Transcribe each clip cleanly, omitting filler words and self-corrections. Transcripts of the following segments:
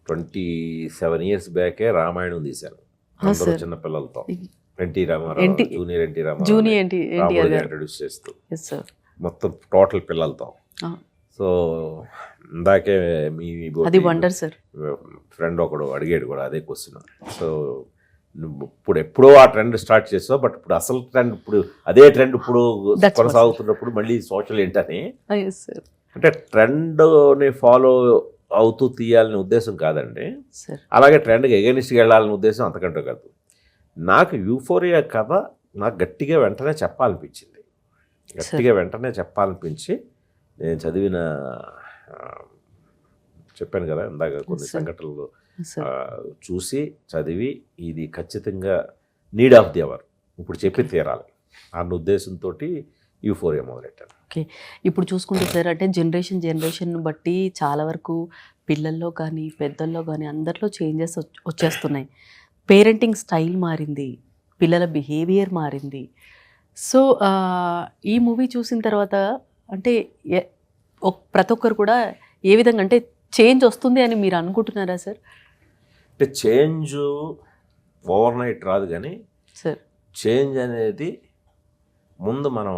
27 years బ్యాకే Ramayanam తీశాను అందరూ చిన్న పిల్లలతో. NT Rama Rao, junior NT Rama Rao రాముడిగా ఇంట్రడ్యూస్ చేస్తూ మొత్తం టోటల్ పిల్లలతో. సో ఇందాకే మీ ఫ్రెండ్ ఒకడు అడిగాడు కూడా అదే క్వశ్చన్. సో ఇప్పుడు ఎప్పుడో ఆ ట్రెండ్ స్టార్ట్ చేసావు, బట్ ఇప్పుడు అసలు ట్రెండ్ ఇప్పుడు అదే ట్రెండ్ ఇప్పుడు కొనసాగుతున్నప్పుడు మళ్ళీ సోషల్ ఏంటని, అంటే ట్రెండ్ని ఫాలో అవుతూ తీయాలనే ఉద్దేశం కాదండి, అలాగే ట్రెండ్కి ఎగెనిస్ట్గా వెళ్ళాలనే ఉద్దేశం అంతకంటే కాదు. నాకు యూఫోరియా కథ నాకు గట్టిగా వెంటనే చెప్పాలనిపించి నేను చదివిన, చెప్పాను కదా ఇందాక కొన్ని సంఘటనలు చూసి చదివి ఇది ఖచ్చితంగా నీడ్ ఆఫ్ ది అవర్ ఇప్పుడు చెప్పి తీరాలి అన్న ఉద్దేశంతో యూఫోరియా మొదలెట్టాను. ఓకే, ఇప్పుడు చూసుకుంటే సార్, అంటే జనరేషన్ బట్టి చాలా వరకు పిల్లల్లో కానీ పెద్దల్లో కానీ అందరిలో చేంజెస్ వచ్చేస్తున్నాయి. పేరెంటింగ్ స్టైల్ మారింది, పిల్లల బిహేవియర్ మారింది. సో ఈ మూవీ చూసిన తర్వాత అంటే ప్రతి ఒక్కరు కూడా ఏ విధంగా అంటే చేంజ్ వస్తుంది అని మీరు అనుకుంటున్నారా సార్? అంటే చేంజ్ ఓవర్ నైట్ రాదు, కానీ సార్ చేంజ్ అనేది ముందు మనం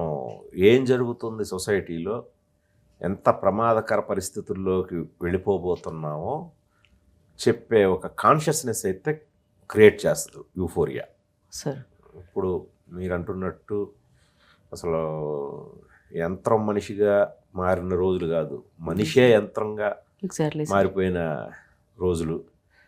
ఏం జరుగుతుంది సొసైటీలో, ఎంత ప్రమాదకర పరిస్థితుల్లోకి వెళ్ళిపోబోతున్నామో చెప్పే ఒక కాన్షియస్నెస్ అయితే క్రియేట్ చేస్తుంది యూఫోరియా. సార్ ఇప్పుడు మీరు అంటున్నట్టు అసలు యంత్రం మనిషిగా మారిన రోజులు కాదు, మనిషే యంత్రంగా మారిపోయిన రోజులు.